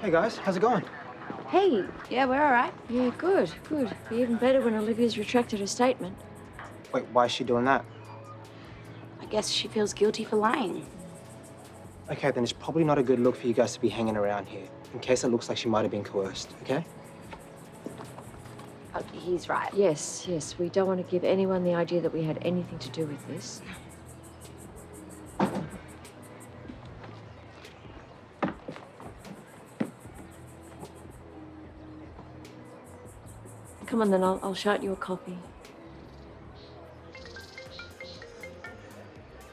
Hey guys, how's it going? Hey, yeah, we're all right. Yeah, good, good. Be even better when Olivia's retracted her statement. Wait, why is she doing that? I guess she feels guilty for lying. Okay, then it's probably not a good look for you guys to be hanging around here, in case it looks like she might have been coerced, okay? Oh, he's right. Yes, yes. We don't want to give anyone the idea that we had anything to do with this. Come on, then. I'll shout you a copy.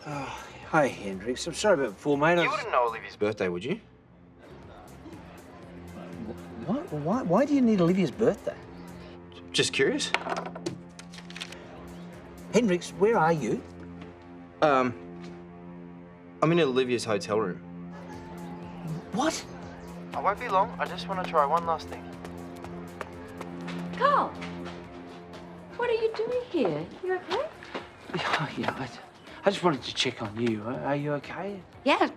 Hi, Hendrix. I'm sorry about before, mate. You wouldn't know Olivia's birthday, would you? What? Why do you need Olivia's birthday? Just curious. Hendrix, where are you? I'm in Olivia's hotel room. What? I won't be long. I just want to try one last thing. Karl! What are you doing here? You okay? Yeah, I just wanted to check on you. Are you okay? Yeah,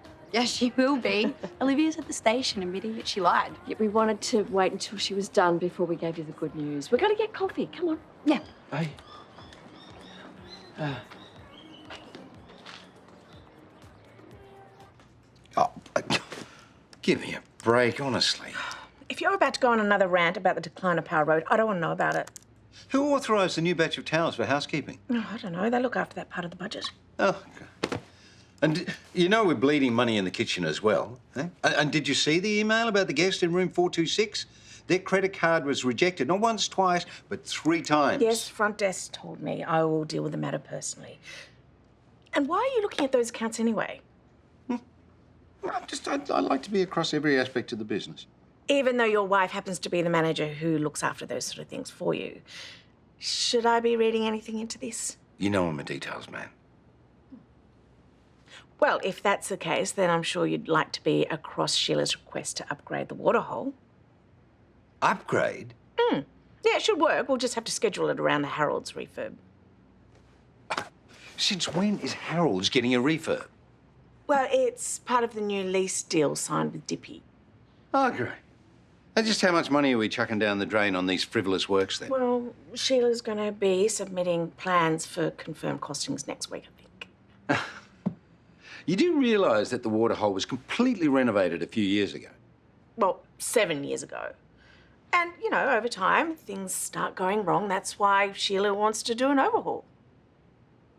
she will be. Olivia's at the station admitting that she lied. Yeah, we wanted to wait until she was done before we gave you the good news. We're going to get coffee. Come on. Yeah. Hey. Oh, give me a break, honestly. If you're about to go on another rant about the decline of Power Road, I don't want to know about it. Who authorised the new batch of towels for housekeeping? Oh, I don't know. They look after that part of the budget. Oh, okay. And you know we're bleeding money in the kitchen as well, eh? And did you see the email about the guest in room 426? Their credit card was rejected, not once, twice, but 3 times. Yes, front desk told me. I will deal with the matter personally. And why are you looking at those accounts anyway? I like to be across every aspect of the business. Even though your wife happens to be the manager who looks after those sort of things for you. Should I be reading anything into this? You know I'm a details man. Well, if that's the case, then I'm sure you'd like to be across Sheila's request to upgrade the waterhole. Upgrade? Yeah, it should work. We'll just have to schedule it around the Harold's refurb. Since when is Harold's getting a refurb? Well, it's part of the new lease deal signed with Dippy. Oh, great. And just how much money are we chucking down the drain on these frivolous works then? Well, Sheila's going to be submitting plans for confirmed costings next week, I think. You do realise that the waterhole was completely renovated a few years ago? Well, 7 years ago. And, you know, over time, things start going wrong. That's why Sheila wants to do an overhaul.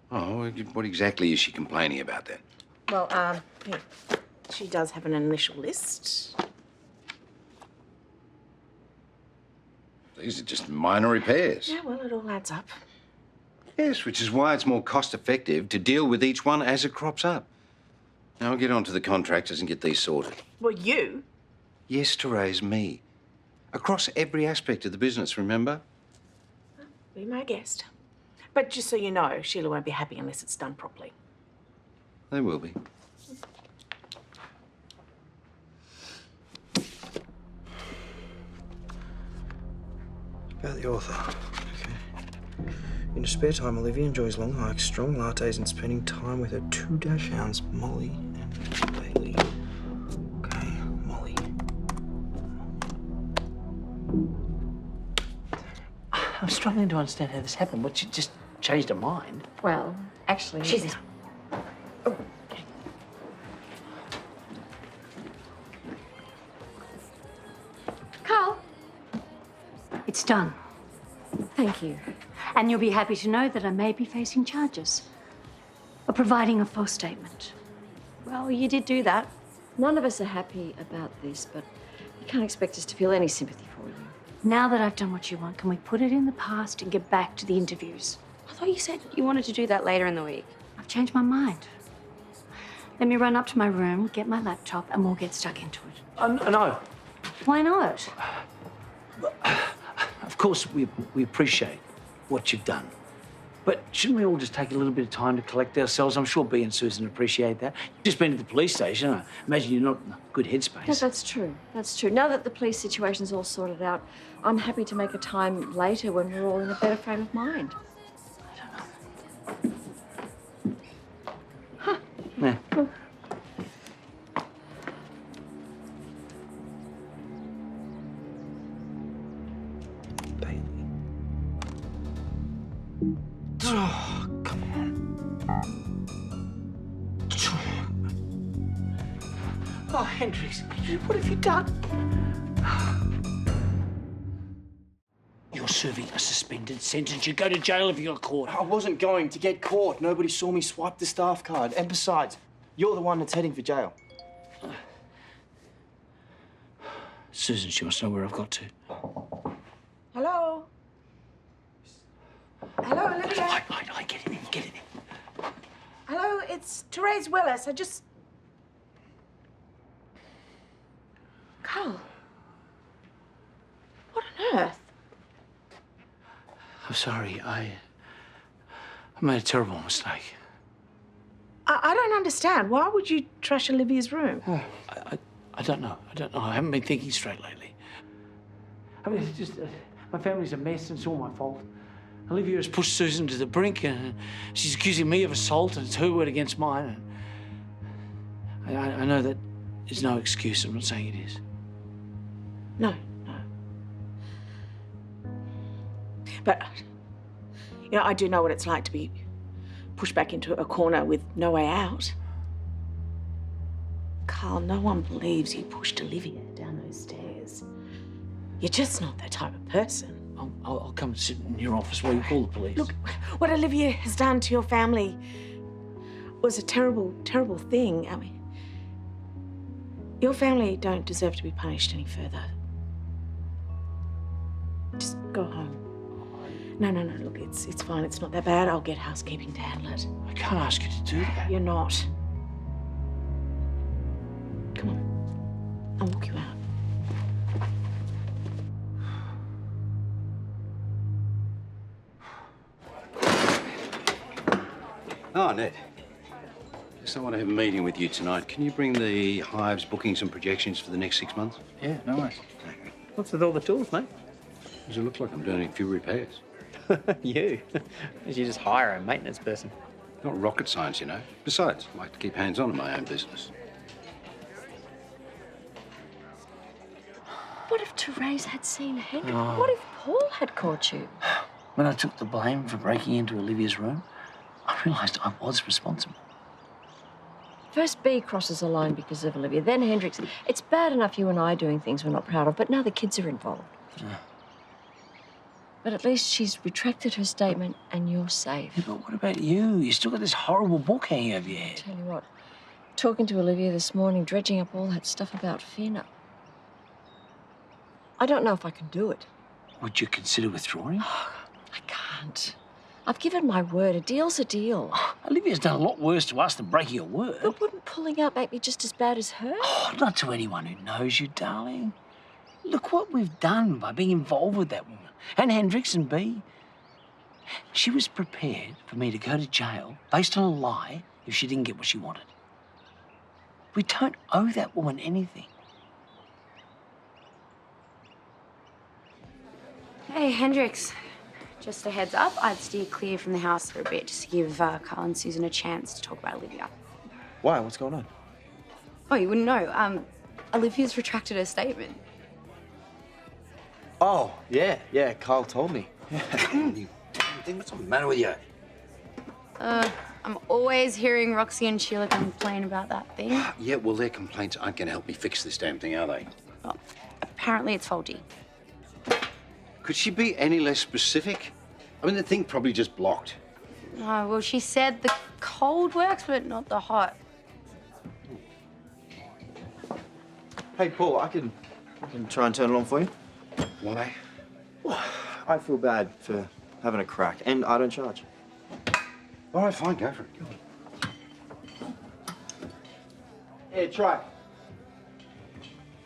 Oh, what exactly is she complaining about then? Well, yeah, she does have an initial list. These are just minor repairs. Yeah, well, it all adds up. Yes, which is why it's more cost-effective to deal with each one as it crops up. Now I'll get on to the contractors and get these sorted. Well, you? Yes, Terese, me. Across every aspect of the business, remember? Be my guest. But just so you know, Sheila won't be happy unless it's done properly. They will be. About the author. Okay. In her spare time, Olivia enjoys long hikes, strong lattes, and spending time with her 2 dachshunds, Molly and Bailey. Okay, Molly. I'm struggling to understand how this happened. What, she just changed her mind? Well, actually... She's out. Karl! It's done. Thank you. And you'll be happy to know that I may be facing charges of providing a false statement. Well, you did do that. None of us are happy about this, but you can't expect us to feel any sympathy for you. Now that I've done what you want, can we put it in the past and get back to the interviews? I thought you said you wanted to do that later in the week. I've changed my mind. Let me run up to my room, get my laptop, and we'll get stuck into it. No. Why not? Of course, we appreciate what you've done. But shouldn't we all just take a little bit of time to collect ourselves? I'm sure Bea and Susan appreciate that. You've just been to the police station. I imagine you're not in a good headspace. No, that's true. That's true. Now that the police situation's all sorted out, I'm happy to make a time later when we're all in a better frame of mind. Huh. Yeah. Oh, Hendrix, what have you done? You're serving a suspended sentence. You go to jail if you got caught. I wasn't going to get caught. Nobody saw me swipe the staff card. And besides, you're the one that's heading for jail. Susan, she wants to know where I've got to. Hello? Hello, Olivia? I get him in, get him in. Hello, it's Terese Willis. Karl. What on earth? I'm sorry, I made a terrible mistake. I don't understand. Why would you trash Olivia's room? I don't know. I haven't been thinking straight lately. I mean, it's just, my family's a mess and it's all my fault. Olivia has pushed Susan to the brink and she's accusing me of assault and it's her word against mine. And I know that is no excuse. I'm not saying it is. No. But, you know, I do know what it's like to be pushed back into a corner with no way out. Karl, no one believes you pushed Olivia down those stairs. You're just not that type of person. I'll come and sit in your office while you call the police. Look, what Olivia has done to your family was a terrible, terrible thing. I mean, your family don't deserve to be punished any further. Just go home. No, look, it's fine. It's not that bad. I'll get housekeeping to handle it. I can't ask you to do that. You're not. Come on. I'll walk you out. Oh, Ned. Just I want to have a meeting with you tonight. Can you bring the Hive's bookings and projections for the next 6 months? Yeah, no worries. What's with all the tools, mate? Does it look like I'm doing a few repairs? You? You just hire a maintenance person. Not rocket science, you know. Besides, I like to keep hands-on in my own business. What if Terese had seen Hendrix? What if Paul had caught you? When I took the blame for breaking into Olivia's room, I realised I was responsible. First Bea crosses a line because of Olivia, then Hendrix. It's bad enough you and I doing things we're not proud of, but now the kids are involved. Yeah. But at least she's retracted her statement and you're safe. Yeah, but what about you? You still got this horrible book hanging over your head. Tell you what, talking to Olivia this morning, dredging up all that stuff about Finn, I don't know if I can do it. Would you consider withdrawing? I can't. I've given my word. A deal's a deal. Olivia's done a lot worse to us than breaking her word. But wouldn't pulling out make me just as bad as her? Oh, not to anyone who knows you, darling. Look what we've done by being involved with that woman. And Hendrix and Bea. She was prepared for me to go to jail based on a lie if she didn't get what she wanted. We don't owe that woman anything. Hey, Hendrix. Just a heads up, I'd steer clear from the house for a bit just to give Karl and Susan a chance to talk about Olivia. Why? What's going on? Oh, you wouldn't know. Olivia's retracted her statement. Oh, yeah, Karl told me. What's the matter with you? I'm always hearing Roxy and Sheila complain about that thing. Yeah, well, their complaints aren't going to help me fix this damn thing, are they? Well, apparently it's faulty. Could she be any less specific? I mean, the thing probably just blocked. Oh, well, she said the cold works, but not the hot. Hey, Paul, I can try and turn it on for you. Why? I feel bad for having a crack, and I don't charge. All right, fine, go for it. Yeah, try.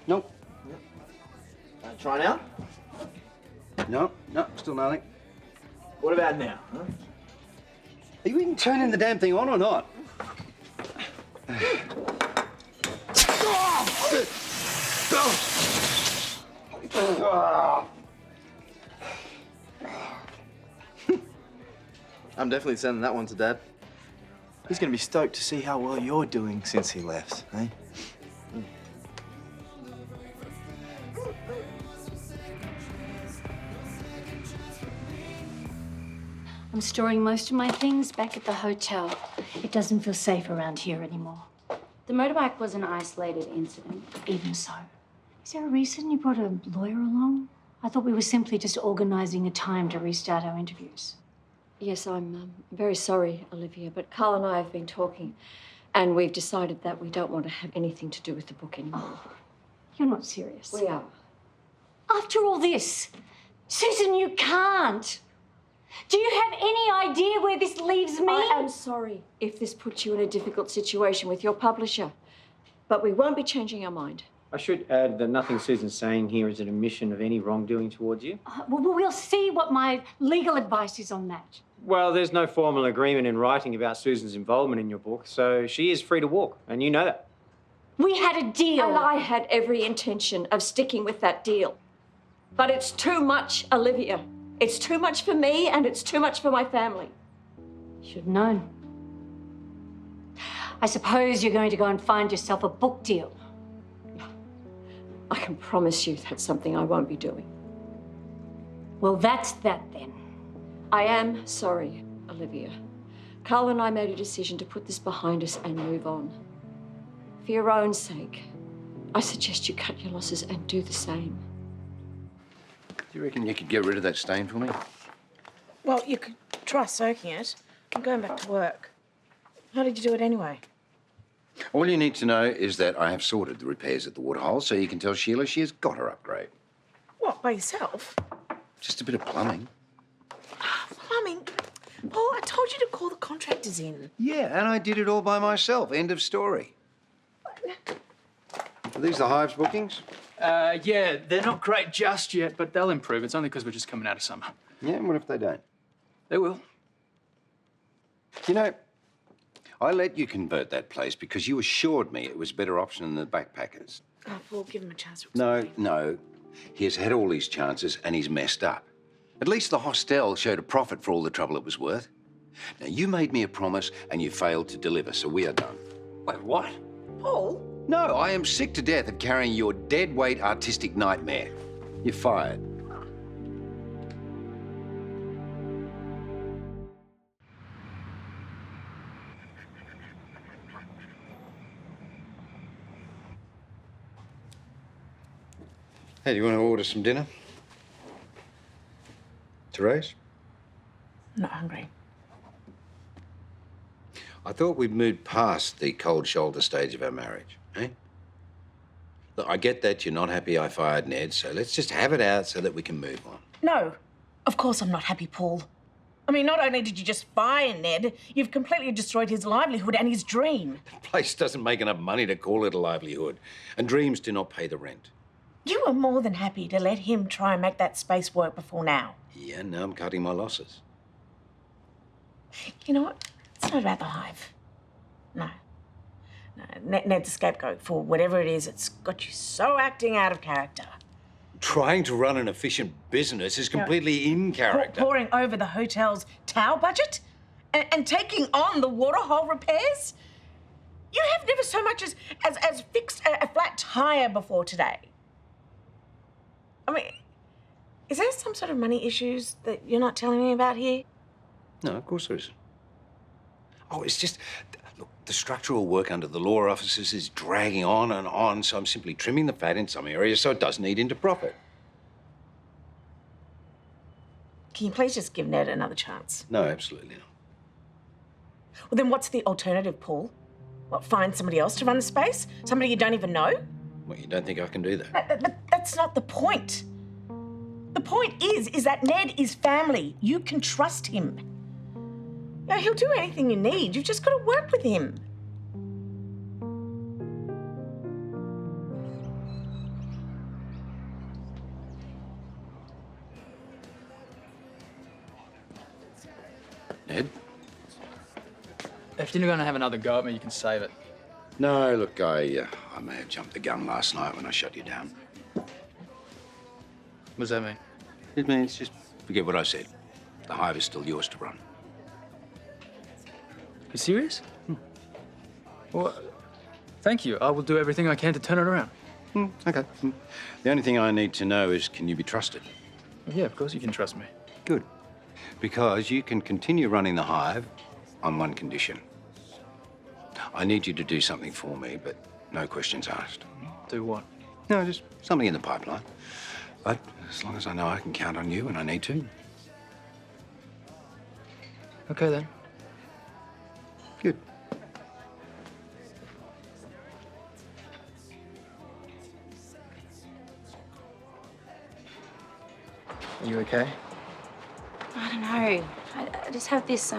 Nope. Try now. No, still nothing. What about now? Huh? Are you even turning the damn thing on or not? I'm definitely sending that one to Dad. He's gonna be stoked to see how well you're doing since he left, eh? I'm storing most of my things back at the hotel. It doesn't feel safe around here anymore. The motorbike was an isolated incident. Even so. Is there a reason you brought a lawyer along? I thought we were simply just organising a time to restart our interviews. Yes, I'm very sorry, Olivia, but Karl and I have been talking, and we've decided that we don't want to have anything to do with the book anymore. You're not serious. We are. After all this, Susan, you can't. Do you have any idea where this leaves me? I am sorry if this puts you in a difficult situation with your publisher, but we won't be changing our mind. I should add that nothing Susan's saying here is an admission of any wrongdoing towards you. Well, we'll see what my legal advice is on that. Well, there's no formal agreement in writing about Susan's involvement in your book, so she is free to walk, and you know that. We had a deal. And I had every intention of sticking with that deal. But it's too much, Olivia. It's too much for me, and it's too much for my family. Should have known. I suppose you're going to go and find yourself a book deal. I can promise you that's something I won't be doing. Well, that's that then. I am sorry, Olivia. Karl and I made a decision to put this behind us and move on. For your own sake, I suggest you cut your losses and do the same. Do you reckon you could get rid of that stain for me? Well, you could try soaking it. I'm going back to work. How did you do it anyway? All you need to know is that I have sorted the repairs at the waterhole, so you can tell Sheila she has got her upgrade. What, by yourself? Just a bit of plumbing. Plumbing? Paul, I told you to call the contractors in. Yeah, and I did it all by myself. End of story. Are these the Hive's bookings? Yeah, they're not great just yet, but they'll improve. It's only because we're just coming out of summer. Yeah, and what if they don't? They will. You know, I let you convert that place because you assured me it was a better option than the backpackers. Oh, Paul, give him a chance to No, explain. no. He has had all these chances and he's messed up. At least the hostel showed a profit for all the trouble it was worth. Now, you made me a promise and you failed to deliver, so we are done. Wait, what? Paul? No, I am sick to death of carrying your dead-weight artistic nightmare. You're fired. Hey, do you want to order some dinner? Terese? I'm not hungry. I thought we'd moved past the cold shoulder stage of our marriage, eh? Look, I get that you're not happy I fired Ned, so let's just have it out so that we can move on. No, of course I'm not happy, Paul. I mean, not only did you just fire Ned, you've completely destroyed his livelihood and his dream. The place doesn't make enough money to call it a livelihood, and dreams do not pay the rent. You were more than happy to let him try and make that space work before now. Yeah, now I'm cutting my losses. You know what? It's not about the Hive. No. Ned's a scapegoat for whatever it is. It's got you so acting out of character. Trying to run an efficient business is completely in character. Pouring over the hotel's towel budget and taking on the waterhole repairs? You have never so much as fixed a flat tire before today. I mean, is there some sort of money issues that you're not telling me about here? No, of course there isn't. Oh, it's just, look, the structural work under the law offices is dragging on, so I'm simply trimming the fat in some areas so it doesn't eat into profit. Can you please just give Ned another chance? No, absolutely not. Well, then what's the alternative, Paul? What, find somebody else to run the space? Somebody you don't even know? Well, you don't think I can do that? But that's not the point. The point is that Ned is family. You can trust him. You know, he'll do anything you need. You've just got to work with him. Ned? If you're going to have another go at me, you can save it. No, look, I may have jumped the gun last night when I shut you down. What does that mean? It means just forget what I said. The Hive is still yours to run. You serious? Well, thank you. I will do everything I can to turn it around. Okay. The only thing I need to know is, can you be trusted? Yeah, of course you can trust me. Good. Because you can continue running the hive on one condition. I need you to do something for me, but no questions asked. Do what? No, just something in the pipeline. But as long as I know I can count on you when I need to. Okay, then. Good. Are you okay? I don't know. I just have this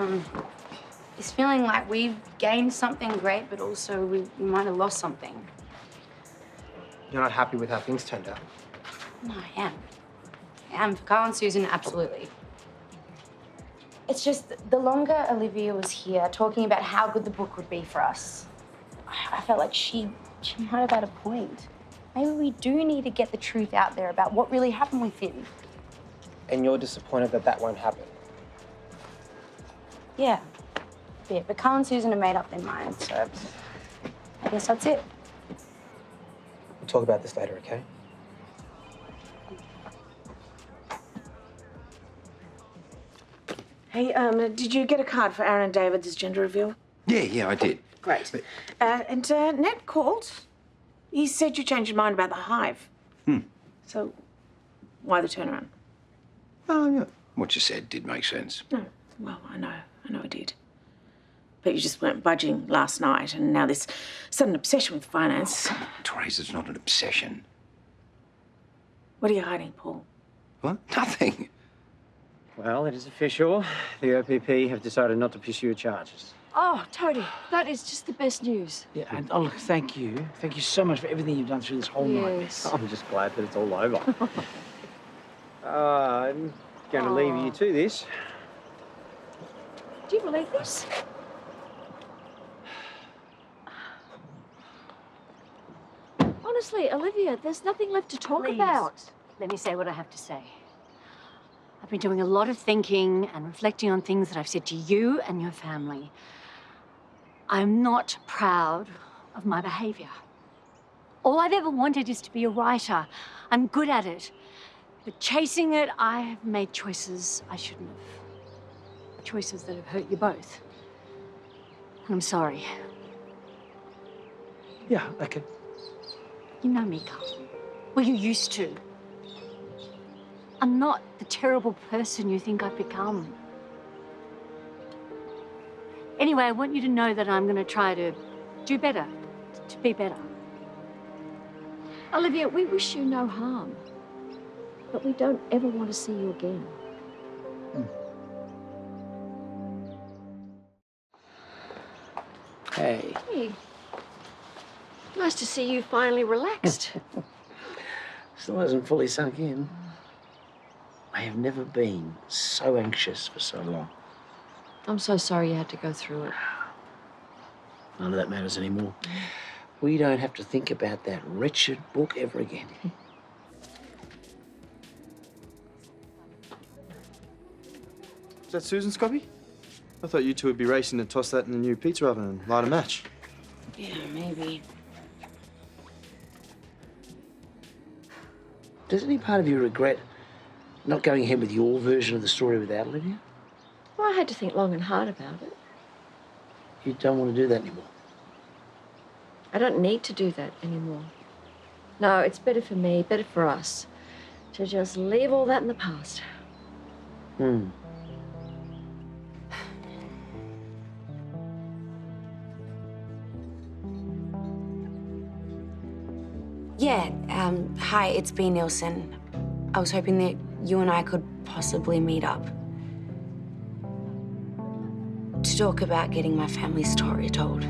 feeling like we've gained something great, but also we might have lost something. You're not happy with how things turned out? No, I am. I am. For Karl and Susan, absolutely. It's just the longer Olivia was here talking about how good the book would be for us, I felt like she might have had a point. Maybe we do need to get the truth out there about what really happened with him. And you're disappointed that that won't happen? Yeah, a bit. But Karl and Susan have made up their minds, so I guess that's it. We'll talk about this later, okay? Hey, did you get a card for Aaron and David's gender reveal? Yeah, I did. Great. And Ned called. He said you changed your mind about the hive. So, why the turnaround? Oh, yeah. What you said did make sense. No, well, I know it did. But you just weren't budging last night, and now this sudden obsession with finance. Terese, it's not an obsession. What are you hiding, Paul? What? Nothing. Well, it is official. The OPP have decided not to pursue charges. Oh, Toadie, that is just the best news. Yeah, and oh, look, thank you. Thank you so much for everything you've done through this whole nightmare. I'm just glad that it's all over. I'm going to leave you to this. Do you believe this? Honestly, Olivia, there's nothing left to talk Please. about. Let me say what I have to say. I've been doing a lot of thinking and reflecting on things that I've said to you and your family. I'm not proud of my behavior. All I've ever wanted is to be a writer. I'm good at it. But chasing it, I have made choices I shouldn't have. Choices that have hurt you both. And I'm sorry. Yeah, okay. You know me, Karl. Well, you used to. I'm not the terrible person you think I've become. Anyway, I want you to know that I'm going to try to do better, to be better. Olivia, we wish you no harm. But we don't ever want to see you again. Hey. Hey. Nice to see you finally relaxed. Still hasn't fully sunk in. I have never been so anxious for so long. I'm so sorry you had to go through it. None of that matters anymore. We don't have to think about that wretched book ever again. Is that Susan's copy? I thought you two would be racing to toss that in the new pizza oven and light a match. Yeah, maybe. Does any part of you regret not going ahead with your version of the story without Olivia? Well, I had to think long and hard about it. You don't want to do that anymore? I don't need to do that anymore. No, it's better for me, better for us, to just leave all that in the past. Yeah, hi, it's Bea Nielsen. I was hoping that you and I could possibly meet up to talk about getting my family story told.